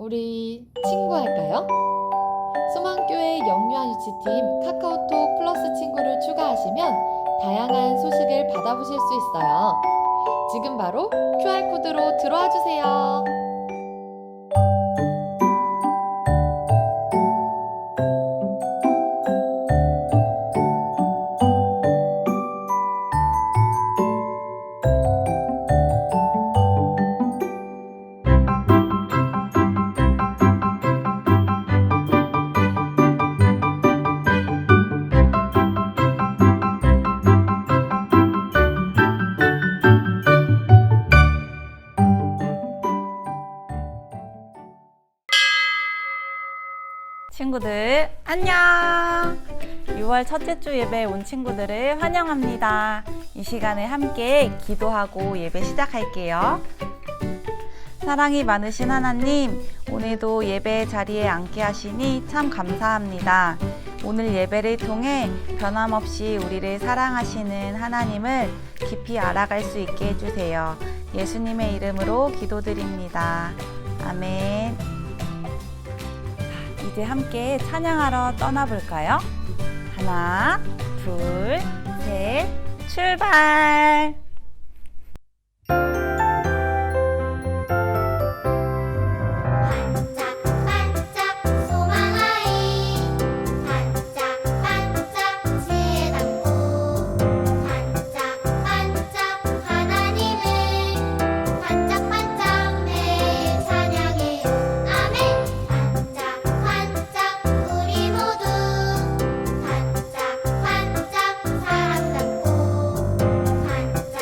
우리 친구할까요? 소망교회 영유아유치팀 카카오톡 플러스 친구를 추가하시면 다양한 소식을 받아보실 수 있어요. 지금 바로 QR코드로 들어와 주세요. 친구들 안녕! 6월 첫째 주 예배에 온 친구들을 환영합니다. 이 시간에 함께 기도하고 예배 시작할게요. 사랑이 많으신 하나님, 오늘도 예배 자리에 앉게 하시니 참 감사합니다. 오늘 예배를 통해 변함없이 우리를 사랑하시는 하나님을 깊이 알아갈 수 있게 해주세요. 예수님의 이름으로 기도드립니다. 아멘. 이제 함께 찬양하러 떠나볼까요? 하나, 둘, 셋, 출발! 반짝반짝 소망아이 반짝반짝 지혜 담고 반짝반짝 하나님을 반짝반짝 매일 찬양해요. 아멘. 반짝반짝 우리 모두 반짝반짝 사랑 담고 반짝반짝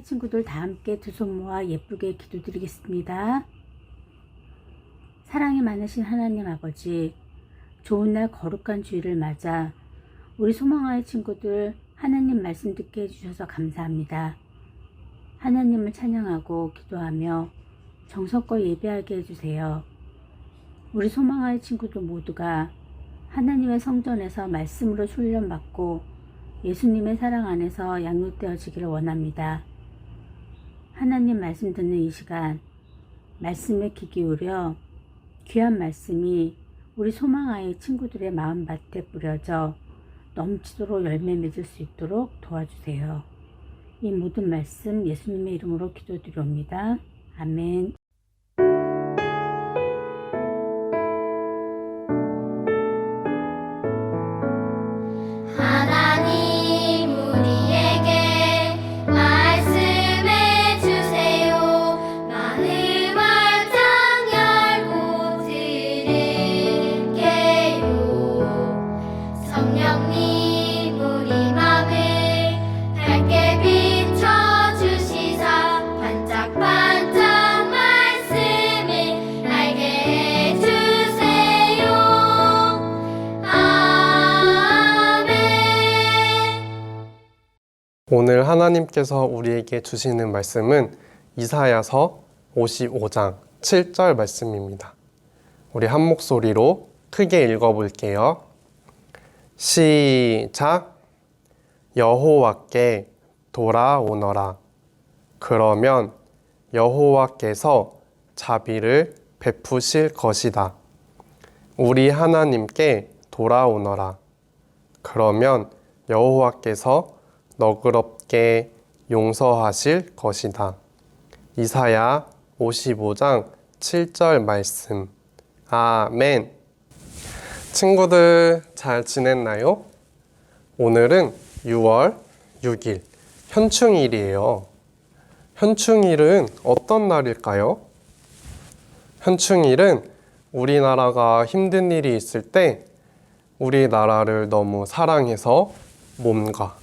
친구들 다 함께 두 손 모아 예쁘게 기도드리겠습니다. 사랑이 많으신 하나님 아버지, 좋은 날 거룩한 주일을 맞아 우리 소망아이 친구들 하나님 말씀 듣게 해주셔서 감사합니다. 하나님을 찬양하고 기도하며 정성껏 예배하게 해주세요. 우리 소망아이 친구들 모두가 하나님의 성전에서 말씀으로 훈련받고 예수님의 사랑 안에서 양육되어지기를 원합니다. 하나님 말씀 듣는 이 시간, 말씀에 귀 기울여 귀한 말씀이 우리 소망아이 친구들의 마음밭에 뿌려져 넘치도록 열매 맺을 수 있도록 도와주세요. 이 모든 말씀 예수님의 이름으로 기도드립니다. 아멘. 하나님 우리에게 말씀해 주세요. 마음 활짝 열고 들을게요. 성령님 우리 맘을 밝게 비춰주시사 반짝반짝 말씀을 알게 해주세요. 아멘. 오늘 하나님께서 우리에게 주시는 말씀은 이사야서 55장 7절 말씀입니다. 우리 한 목소리로 크게 읽어볼게요. 시작. 여호와께 돌아오너라. 그러면 여호와께서 자비를 베푸실 것이다. 우리 하나님께 돌아오너라. 그러면 여호와께서 너그럽게 용서하실 것이다. 이사야 55장 7절 말씀. 아멘. 친구들 잘 지냈나요? 오늘은 6월 6일 현충일이에요. 현충일은 어떤 날일까요? 현충일은 우리나라가 힘든 일이 있을 때 우리나라를 너무 사랑해서 몸과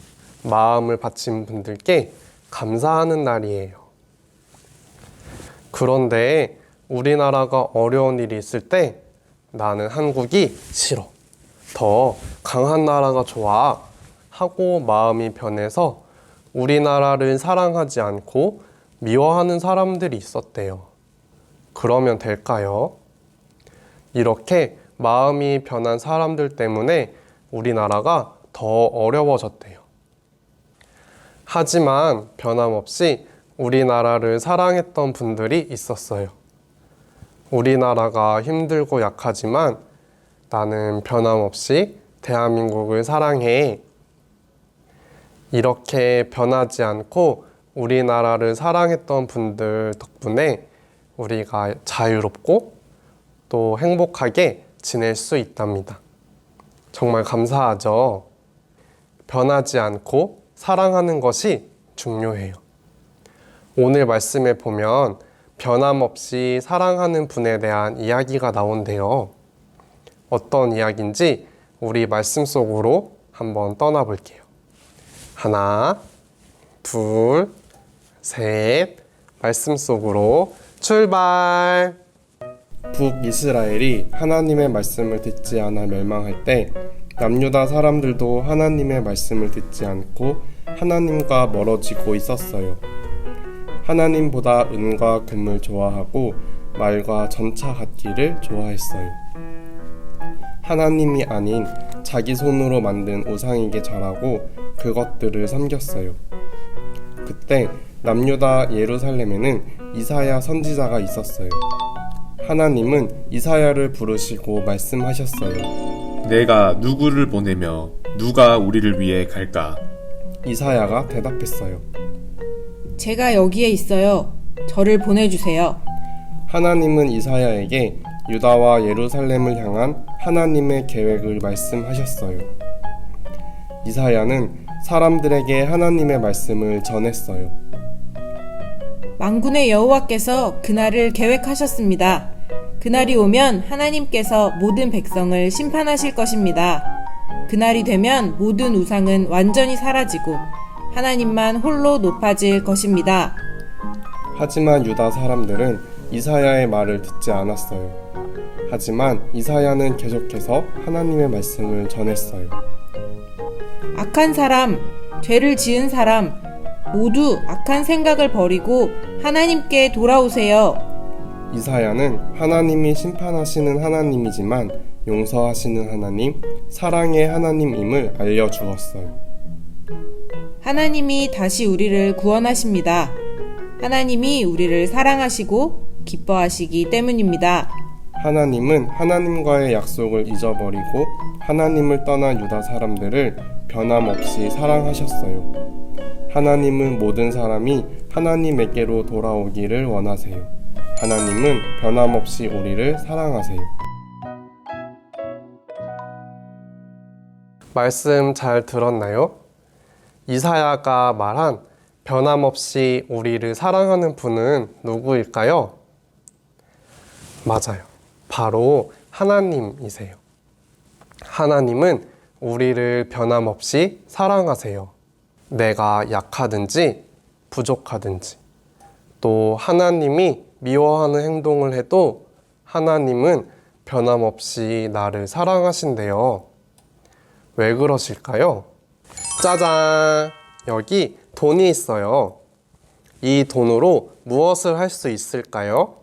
마음을 바친 분들께 감사하는 날이에요. 그런데 우리나라가 어려운 일이 있을 때 나는 한국이 싫어, 더 강한 나라가 좋아 하고 마음이 변해서 우리나라를 사랑하지 않고 미워하는 사람들이 있었대요. 그러면 될까요? 이렇게 마음이 변한 사람들 때문에 우리나라가 더 어려워졌대요. 하지만 변함없이 우리나라를 사랑했던 분들이 있었어요. 우리나라가 힘들고 약하지만 나는 변함없이 대한민국을 사랑해. 이렇게 변하지 않고 우리나라를 사랑했던 분들 덕분에 우리가 자유롭고 또 행복하게 지낼 수 있답니다. 정말 감사하죠? 변하지 않고 사랑하는 것이 중요해요. 오늘 말씀에 보면 변함없이 사랑하는 분에 대한 이야기가 나온대요. 어떤 이야기인지 우리 말씀 속으로 한번 떠나볼게요. 하나, 둘, 셋, 말씀 속으로 출발! 북이스라엘이 하나님의 말씀을 듣지 않아 멸망할 때 남유다 사람들도 하나님의 말씀을 듣지 않고 하나님과 멀어지고 있었어요. 하나님보다 은과 금을 좋아하고 말과 전차 갖기를 좋아했어요. 하나님이 아닌 자기 손으로 만든 우상에게 절하고 그것들을 섬겼어요. 그때 남유다 예루살렘에는 이사야 선지자가 있었어요. 하나님은 이사야를 부르시고 말씀하셨어요. 내가 누구를 보내며 누가 우리를 위해 갈까? 이사야가 대답했어요. 제가 여기에 있어요. 저를 보내주세요. 하나님은 이사야에게 유다와 예루살렘을 향한 하나님의 계획을 말씀하셨어요. 이사야는 사람들에게 하나님의 말씀을 전했어요. 만군의 여호와께서 그날을 계획하셨습니다. 그날이 오면 하나님께서 모든 백성을 심판하실 것입니다. 그날이 되면 모든 우상은 완전히 사라지고 하나님만 홀로 높아질 것입니다. 하지만 유다 사람들은 이사야의 말을 듣지 않았어요. 하지만 이사야는 계속해서 하나님의 말씀을 전했어요. 악한 사람, 죄를 지은 사람, 모두 악한 생각을 버리고 하나님께 돌아오세요. 이사야는 하나님이 심판하시는 하나님이지만 용서하시는 하나님, 사랑의 하나님임을 알려주었어요. 하나님이 다시 우리를 구원하십니다. 하나님이 우리를 사랑하시고 기뻐하시기 때문입니다. 하나님은 하나님과의 약속을 잊어버리고 하나님을 떠난 유다 사람들을 변함없이 사랑하셨어요. 하나님은 모든 사람이 하나님에게로 돌아오기를 원하세요. 하나님은 변함없이 우리를 사랑하세요. 말씀 잘 들었나요? 이사야가 말한 변함없이 우리를 사랑하는 분은 누구일까요? 맞아요. 바로 하나님이세요. 하나님은 우리를 변함없이 사랑하세요. 내가 약하든지 부족하든지 또 하나님이 미워하는 행동을 해도 하나님은 변함없이 나를 사랑하신대요. 왜 그러실까요? 짜잔! 여기 돈이 있어요. 이 돈으로 무엇을 할 수 있을까요?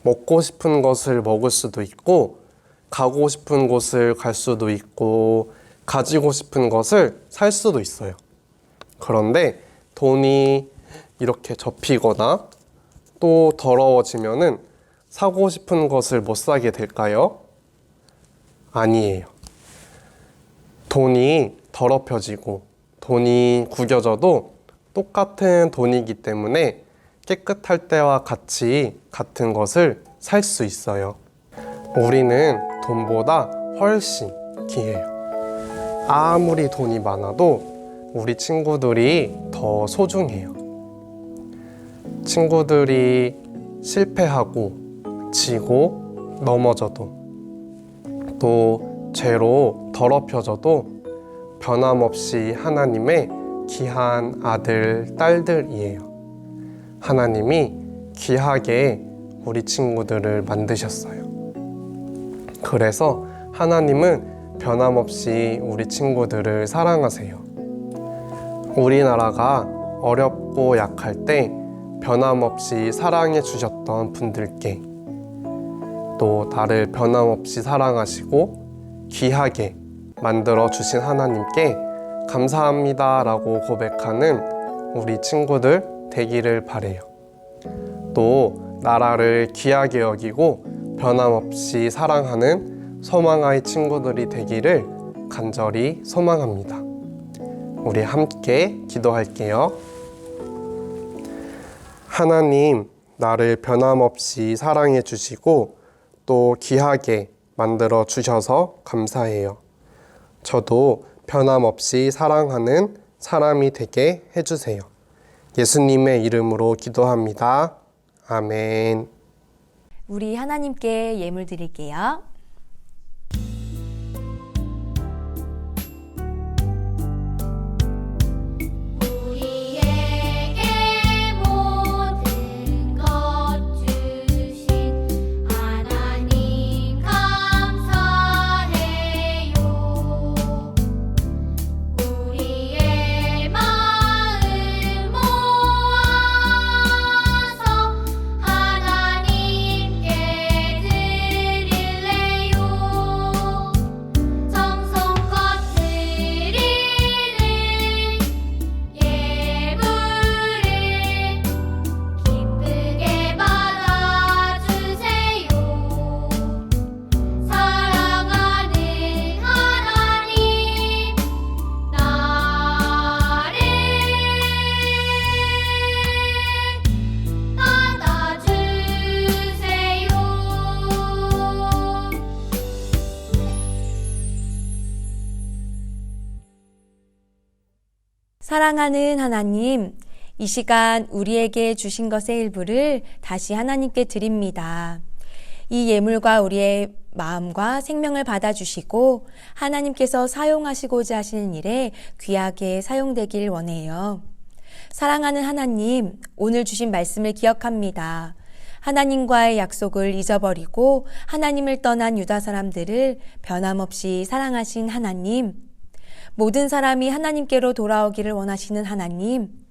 먹고 싶은 것을 먹을 수도 있고, 가고 싶은 곳을 갈 수도 있고, 가지고 싶은 것을 살 수도 있어요. 그런데 돈이 이렇게 접히거나 또 더러워지면은 사고 싶은 것을 못 사게 될까요? 아니에요. 돈이 더럽혀지고 돈이 구겨져도 똑같은 돈이기 때문에 깨끗할 때와 같이 같은 것을 살 수 있어요. 우리는 돈보다 훨씬 귀해요. 아무리 돈이 많아도 우리 친구들이 더 소중해요. 친구들이 실패하고 지고 넘어져도 또 죄로 더럽혀져도 변함없이 하나님의 귀한 아들, 딸들이에요. 하나님이 귀하게 우리 친구들을 만드셨어요. 그래서 하나님은 변함없이 우리 친구들을 사랑하세요. 우리나라가 어렵고 약할 때 변함없이 사랑해 주셨던 분들께 또 나를 변함없이 사랑하시고 귀하게 만들어 주신 하나님께 감사합니다 라고 고백하는 우리 친구들 되기를 바래요. 또 나라를 귀하게 여기고 변함없이 사랑하는 소망아이 친구들이 되기를 간절히 소망합니다. 우리 함께 기도할게요. 하나님, 나를 변함없이 사랑해 주시고 또 귀하게 만들어 주셔서 감사해요. 저도 변함없이 사랑하는 사람이 되게 해주세요. 예수님의 이름으로 기도합니다. 아멘. 우리 하나님께 예물 드릴게요. 우리에게 모든 것 주신 하나님 감사해요. 우리의 마음 모아서 하나님께 드릴래요. 정성껏 드리는 예물을 기쁘게 받아주세요. 사랑하는 하나님, 나를 받아주세요. 사랑하는 하나님, 이 시간 우리에게 주신 것의 일부를 다시 하나님께 드립니다. 이 예물과 우리의 마음과 생명을 받아주시고 하나님께서 사용하시고자 하시는 일에 귀하게 사용되길 원해요. 사랑하는 하나님, 오늘 주신 말씀을 기억합니다. 하나님과의 약속을 잊어버리고 하나님을 떠난 유다 사람들을 변함없이 사랑하신 하나님, 모든 사람이 하나님께로 돌아오기를 원하시는 하나님,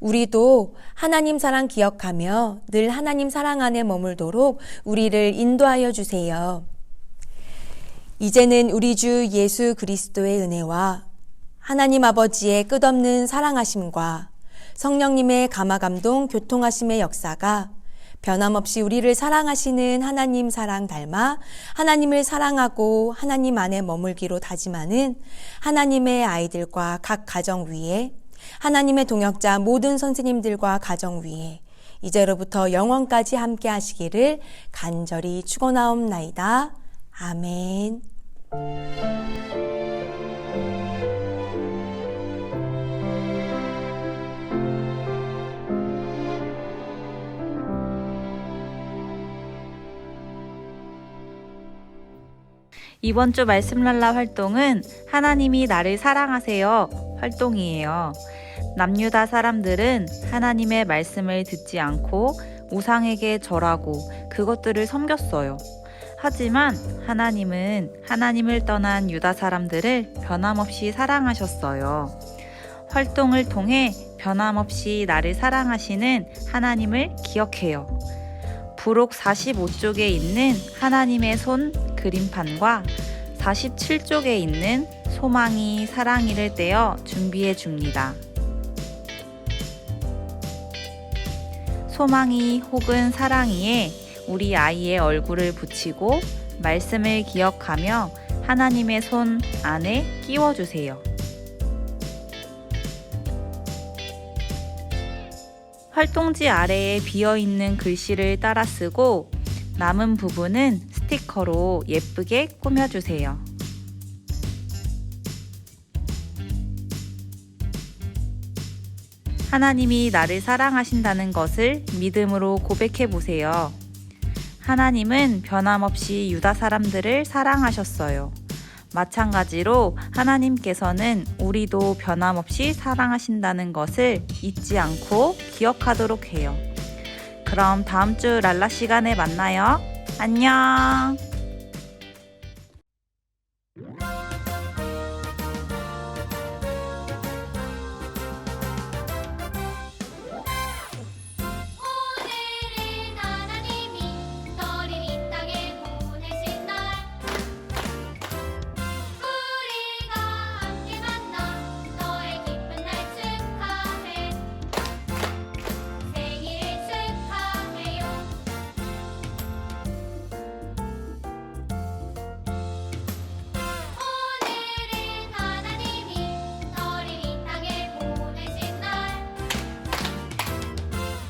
우리도 하나님 사랑 기억하며 늘 하나님 사랑 안에 머물도록 우리를 인도하여 주세요. 이제는 우리 주 예수 그리스도의 은혜와 하나님 아버지의 끝없는 사랑하심과 성령님의 감화감동 교통하심의 역사가 변함없이 우리를 사랑하시는 하나님 사랑 닮아 하나님을 사랑하고 하나님 안에 머물기로 다짐하는 하나님의 아이들과 각 가정 위에, 하나님의 동역자 모든 선생님들과 가정 위에 이제로부터 영원까지 함께 하시기를 간절히 축원하옵나이다. 아멘. 이번 주 말씀랄라 활동은 하나님이 나를 사랑하세요 활동이에요. 남유다 사람들은 하나님의 말씀을 듣지 않고 우상에게 절하고 그것들을 섬겼어요. 하지만 하나님은 하나님을 떠난 유다 사람들을 변함없이 사랑하셨어요. 활동을 통해 변함없이 나를 사랑하시는 하나님을 기억해요. 부록 45쪽에 있는 하나님의 손 그림판과 47쪽에 있는 소망이 사랑이를 떼어 준비해 줍니다. 소망이 혹은 사랑이에 우리 아이의 얼굴을 붙이고 말씀을 기억하며 하나님의 손 안에 끼워주세요. 활동지 아래에 비어있는 글씨를 따라 쓰고 남은 부분은 스티커로 예쁘게 꾸며주세요. 하나님이 나를 사랑하신다는 것을 믿음으로 고백해 보세요. 하나님은 변함없이 유다 사람들을 사랑하셨어요. 마찬가지로 하나님께서는 우리도 변함없이 사랑하신다는 것을 잊지 않고 기억하도록 해요. 그럼 다음 주 랄라 시간에 만나요. 안녕! 오늘은 하나님이 너를 이 땅에 보내신 날 우리가 함께 만나 너의 기쁜 날 축하해 생일을 축하해요 오늘은 하나님이 너를 이 땅에 보내신 날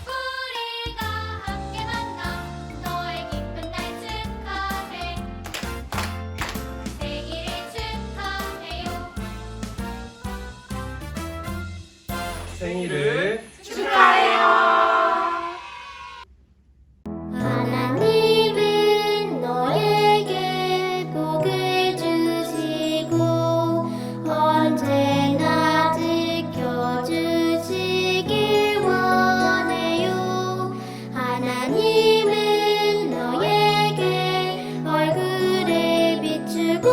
우리가 함께 만나 너의 기쁜 날 축하해 생일을 축하해요 생일을 하나님은 너에게 복을 주시고 언제나 지켜주시길 원해요 하나님은 너에게 얼굴을 비추고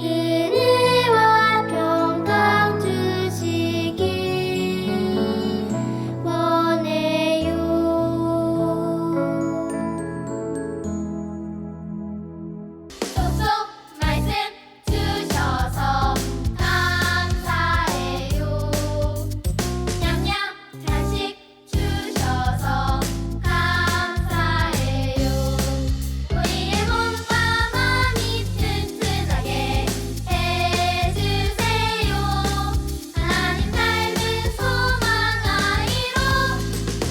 은혜와 평강 주시길 원해요 쏙쏙 말씀 주셔서 감사해요 냠냠 간식 주셔서 감사해요 우리의 몸과 마음이 튼튼하게 해주세요 하나님 닮은 소망 아이로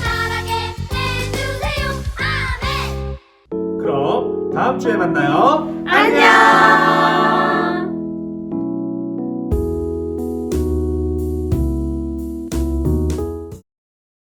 자라게 해주세요 아멘 그럼 다음 주에 만나요.